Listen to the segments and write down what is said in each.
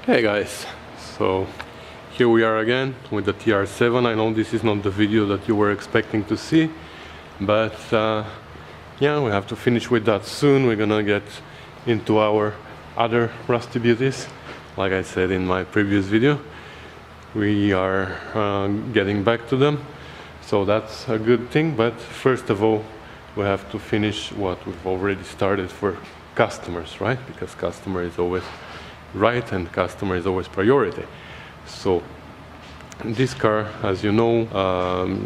Hey guys, so here we are again with the TR7. I know this is not the video that you were expecting to see, but yeah, we have to finish with that soon. We're gonna get into our other rusty beauties. Like I said in my previous video, we are getting back to them, so that's a good thing. But first of all, we have to finish what we've already started for customers, right? Because customer is always right and customer is always priority. So this car, as you know,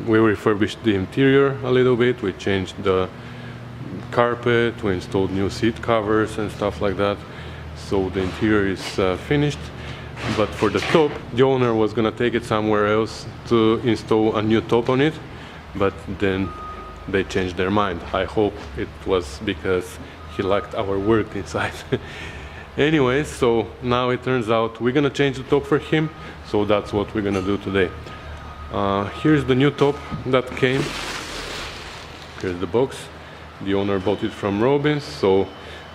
we refurbished the interior a little bit. We changed the carpet, we installed new seat covers and stuff like that. So the interior is finished, but for the top, the owner was gonna take it somewhere else to install a new top on it, but then they changed their mind. I hope it was because he liked our work inside. Anyways, so now it turns out we're gonna change the top for him, so that's what we're gonna do today. Here's the new top that came. Here's the box. The owner bought it from Robbins, so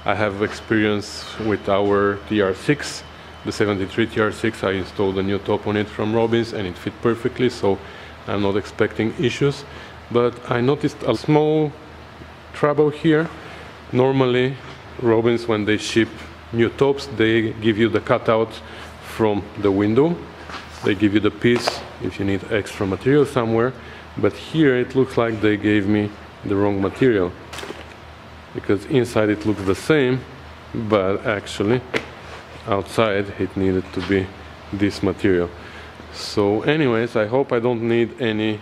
I have experience with our TR6, the 73 TR6. I installed a new top on it from Robbins and it fit perfectly, so I'm not expecting issues. But I noticed a small trouble here. Normally, Robbins, when they ship new tops, they give you the cutout from the window. They give you the piece if you need extra material somewhere. But here it looks like they gave me the wrong material, because inside it looks the same, but actually outside it needed to be this material. So anyways, I hope I don't need any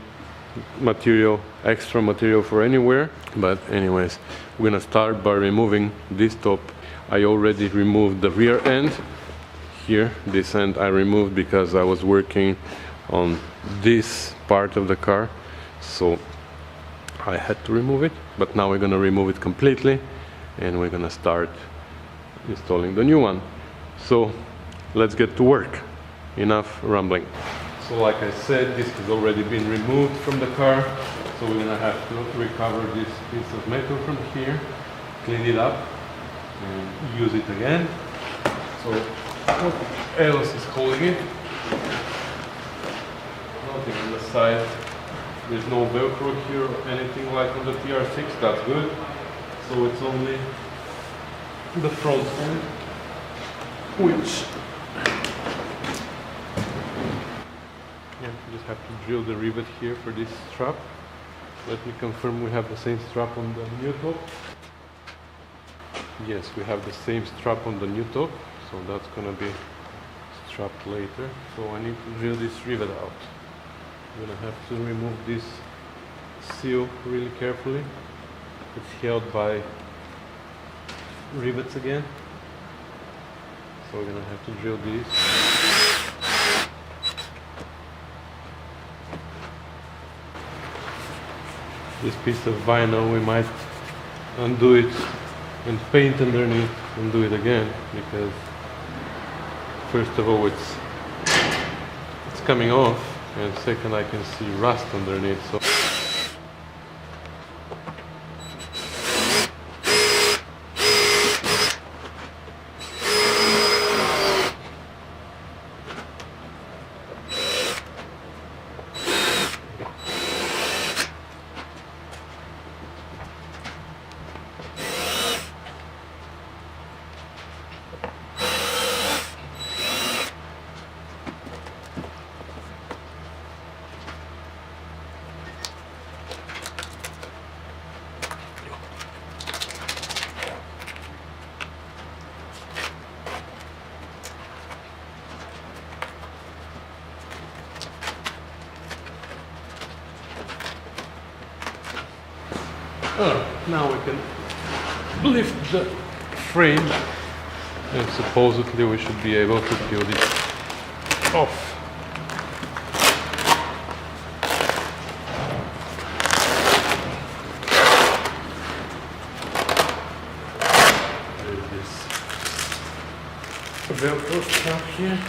material, extra material for anywhere. But anyways, we're gonna start by removing this top. I already removed the rear end here. This end I removed because I was working on this part of the car, so I had to remove it. But now we're gonna remove it completely and we're gonna start installing the new one. So let's get to work. Enough rambling. So like I said, this has already been removed from the car, so we're gonna have to recover this piece of metal from here, clean it up and use it again. So what else is holding it? Nothing on the side. There's no Velcro here or anything like on the TR6. That's good. So it's only the front end, which you just have to drill the rivet here for this strap. Let me confirm we have the same strap on the new top. Yes, we have the same strap on the new top, so that's gonna be strapped later. So I need to drill this rivet out. I'm gonna have to remove this seal really carefully. It's held by rivets again, so we're gonna have to drill these. This piece of vinyl, we might undo it and paint underneath and do it again, because first of all it's coming off, and second I can see rust underneath. So now we can lift the frame and supposedly we should be able to peel this off. There's this Velcro stuff here.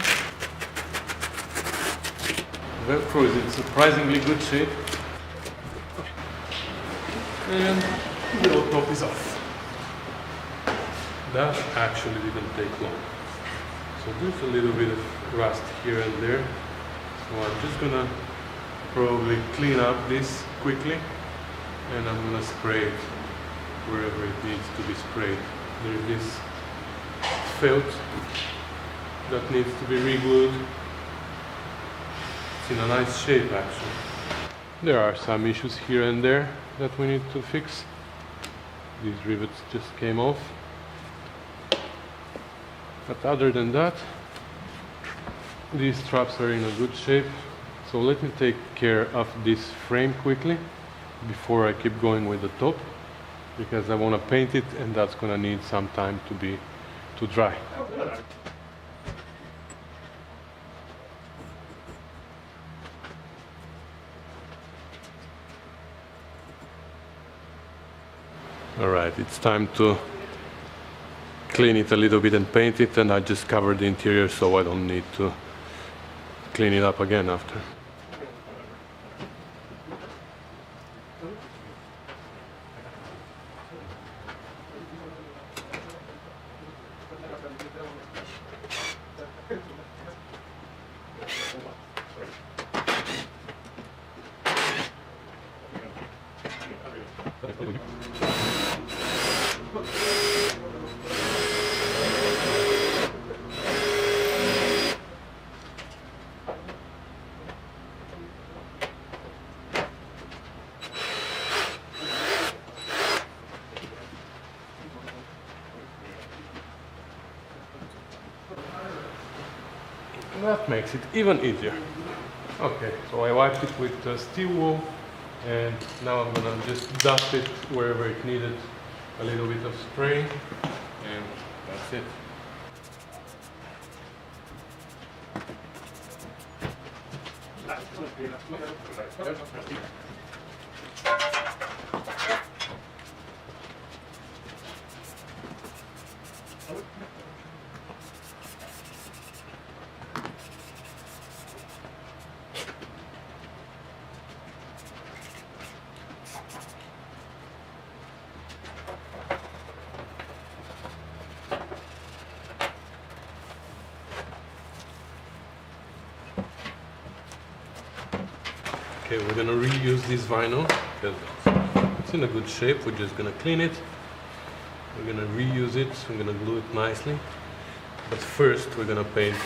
Velcro is in surprisingly good shape. And the old top is off. That actually didn't take long. So there's a little bit of rust here and there. So I'm just gonna probably clean up this quickly, and I'm gonna spray it wherever it needs to be sprayed. There's this felt that needs to be re-glued. It's in a nice shape actually. There are some issues here and there that we need to fix. These rivets just came off. But other than that, these straps are in a good shape. So let me take care of this frame quickly before I keep going with the top, because I want to paint it and that's going to need some time to dry. Alright, it's time to clean it a little bit and paint it, and I just covered the interior so I don't need to clean it up again after. That makes it even easier. Okay, so I wiped it with steel wool, and now I'm gonna just dust it wherever it needed a little bit of spray, and that's it. Okay, we're gonna reuse this vinyl because it's in a good shape. We're just gonna clean it. We're gonna reuse it. We're gonna glue it nicely. But first, we're gonna paint.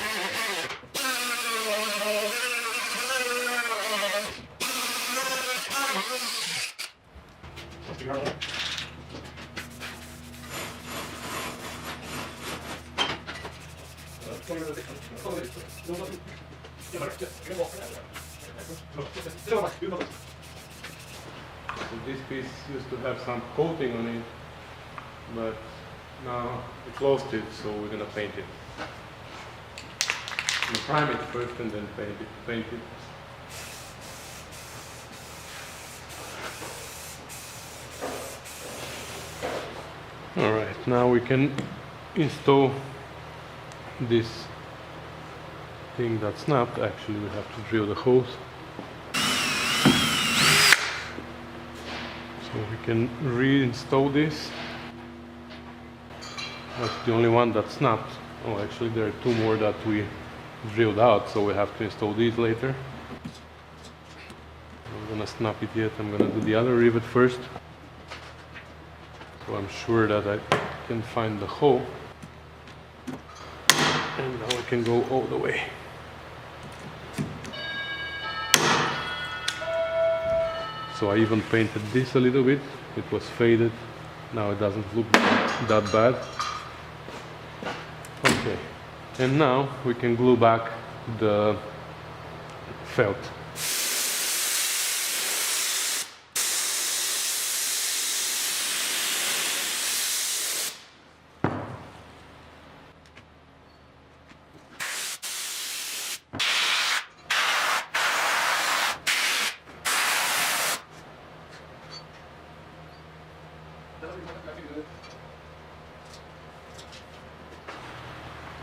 So this piece used to have some coating on it, but now it lost it, so we're gonna paint it. We'll prime it first and then paint it. Alright, now we can install this thing that snapped. Actually, we have to drill the holes. So we can reinstall this. That's the only one that snapped. Oh, actually there are two more that we drilled out, so we have to install these later. I'm gonna snap it yet. I'm gonna do the other rivet first, so I'm sure that I can find the hole. And now I can go all the way. So I even painted this a little bit. It was faded. Now it doesn't look that bad. Okay. And now we can glue back the felt.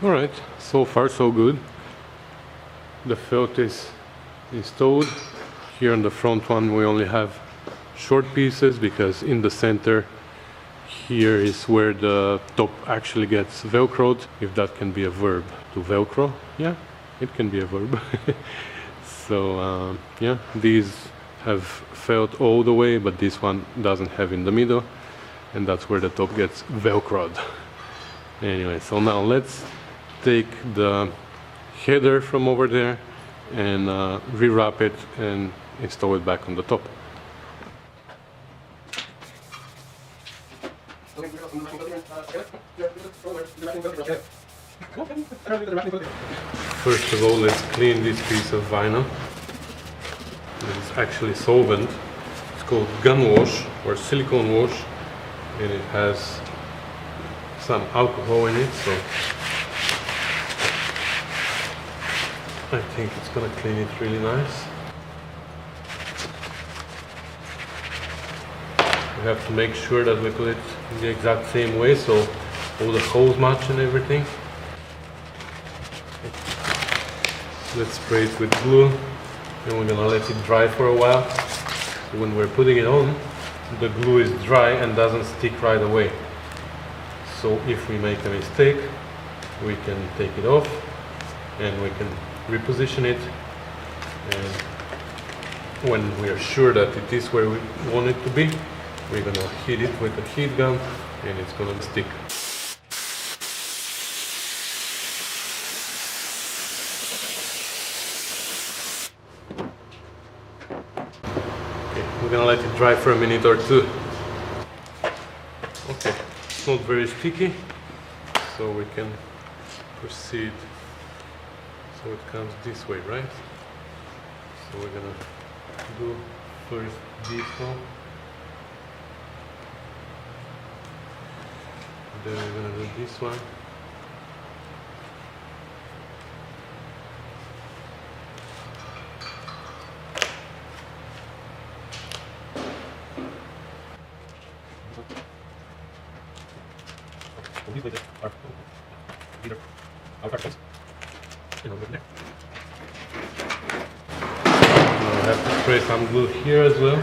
Alright, so far so good. The felt is installed. Here on the front one we only have short pieces because in the center here is where the top actually gets velcroed, if that can be a verb. to Velcro. Yeah, it can be a verb. So yeah, these have felt all the way, but this one doesn't have in the middle, and that's where the top gets Velcroed. Anyway, so now let's take the header from over there and rewrap it and install it back on the top. First of all, let's clean this piece of vinyl. It's actually solvent. It's called gun wash or silicone wash, and it has some alcohol in it, so I think it's gonna clean it really nice. We have to make sure that we put it in the exact same way so all the holes match and everything. Let's spray it with glue, and we're gonna let it dry for a while. So when we're putting it on, the glue is dry and doesn't stick right away. So if we make a mistake, we can take it off and we can reposition it, and when we are sure that it is where we want it to be, we're gonna heat it with a heat gun and it's gonna stick. Okay, we're gonna let it dry for a minute or two. Okay, it's not very sticky, so we can proceed. So it comes this way, right? So we're gonna do first this one, then we're gonna do this one, I have to spray some glue here as well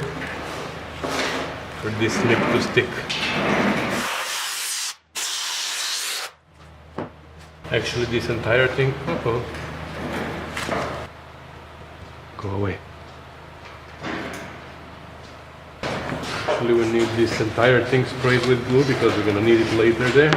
for this slip to stick. Actually, this entire thing, go away. Actually, we need this entire thing sprayed with glue because we're gonna need it later there.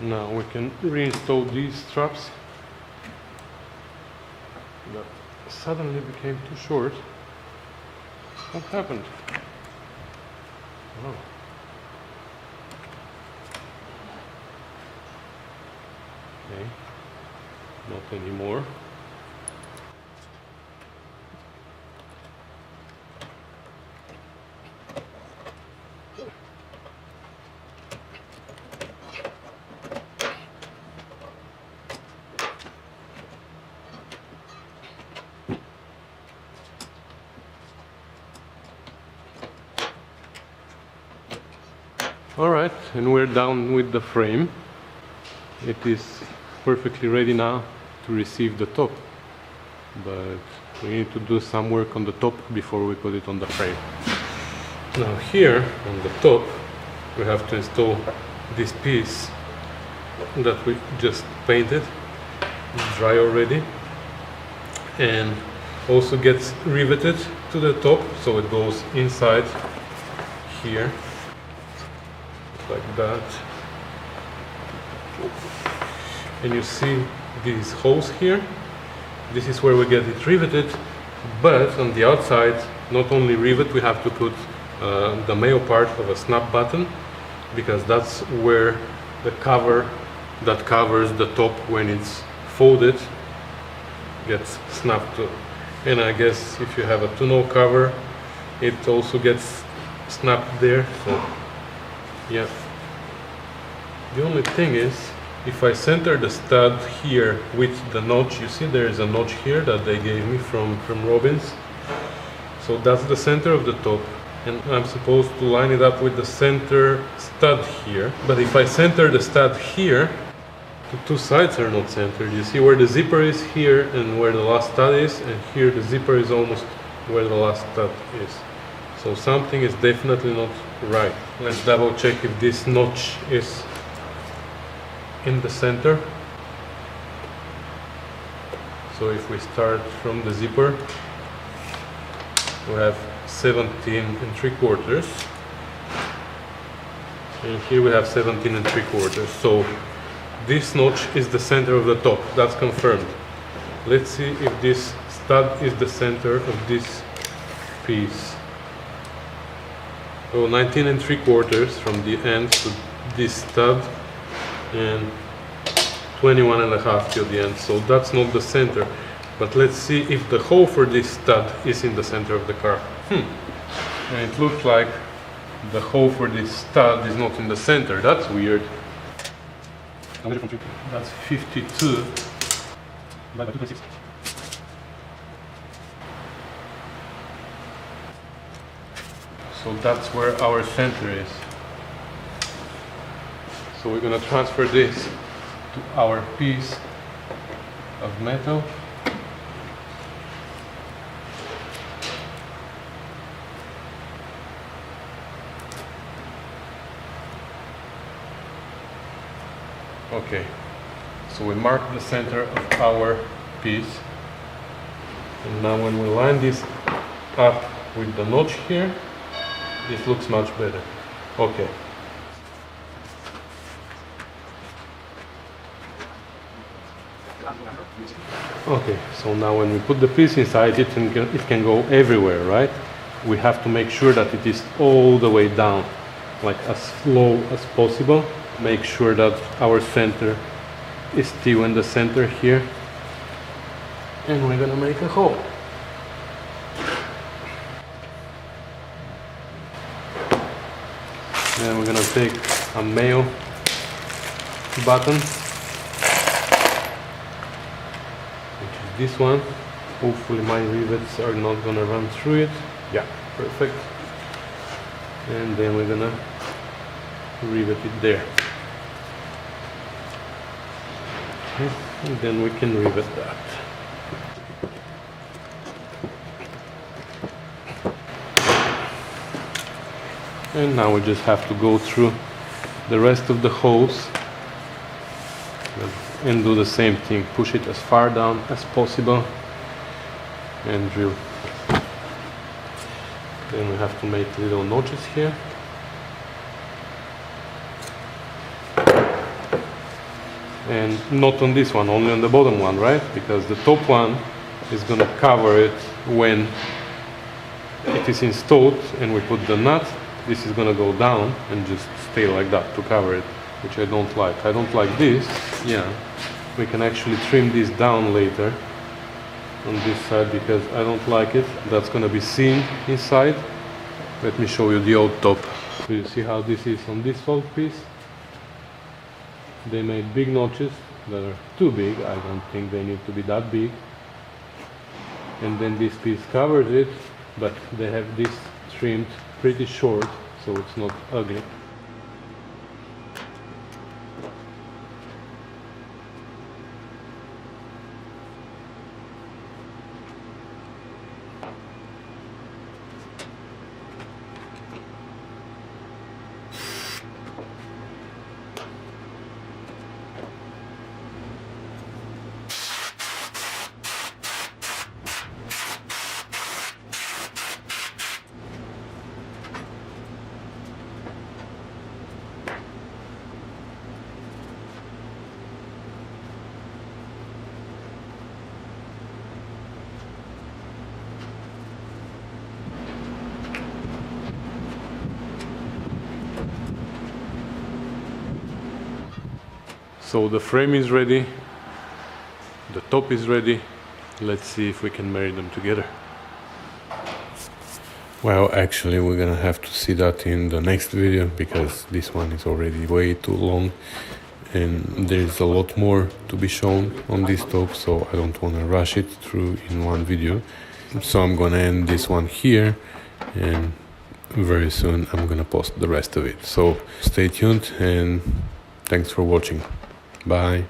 Now we can reinstall these straps that suddenly became too short. What happened? Oh. Okay, not anymore. Alright, and we're done with the frame. It is perfectly ready now to receive the top, but we need to do some work on the top before we put it on the frame. Now here on the top we have to install this piece that we just painted. It's dry already, and also gets riveted to the top, so it goes inside here like that. And you see these holes here. This is where we get it riveted, but on the outside, not only rivet, we have to put the male part of a snap button, because that's where the cover that covers the top when it's folded gets snapped to. And I guess if you have a tonneau cover, it also gets snapped there. So yeah, The only thing is, if I center the stud here with the notch, you see there is a notch here that they gave me from Robbins. So that's the center of the top, and I'm supposed to line it up with the center stud here. But if I center the stud here, the two sides are not centered. You see where the zipper is here and where the last stud is, and here the zipper is almost where the last stud is. So something is definitely not right. Let's double check if this notch is in the center. So if we start from the zipper, we have 17 3/4, and here we have 17 3/4. So this notch is the center of the top. That's confirmed. Let's see if this stud is the center of this piece. So 19 3/4 from the end to this stud, and 21.5 till the end. So that's not the center. But let's see if the hole for this stud is in the center of the car. And it looks like the hole for this stud is not in the center. That's weird. That's 52 by 2.6. So that's where our center is. So we're gonna transfer this to our piece of metal. Okay, so we mark the center of our piece, and now when we line this up with the notch here, this looks much better. Okay. Okay, so now when we put the piece inside, it can go everywhere, right? We have to make sure that it is all the way down, like as low as possible. Make sure that our center is still in the center here, and we're gonna make a hole. Then we're gonna take a male button, which is this one. Hopefully my rivets are not gonna run through it. Yeah, perfect. And then we're gonna rivet it there. And then we can rivet that. And now we just have to go through the rest of the holes and do the same thing. Push it as far down as possible and drill. Then we have to make little notches here. And not on this one, only on the bottom one, right? Because the top one is going to cover it when it is installed and we put the nut. This is going to go down and just stay like that to cover it, which I don't like. I don't like this. Yeah, we can actually trim this down later on this side because I don't like it. That's going to be seen inside. Let me show you the old top. So you see how this is on this old piece? They made big notches that are too big. I don't think they need to be that big. And then this piece covers it, but they have this trimmed pretty short, so it's not ugly. So the frame is ready, the top is ready. Let's see if we can marry them together. Well, actually, we're gonna have to see that in the next video because this one is already way too long and there's a lot more to be shown on this stove, so I don't want to rush it through in one video. So I'm gonna end this one here, and very soon I'm gonna post the rest of it. So stay tuned and thanks for watching. Bye.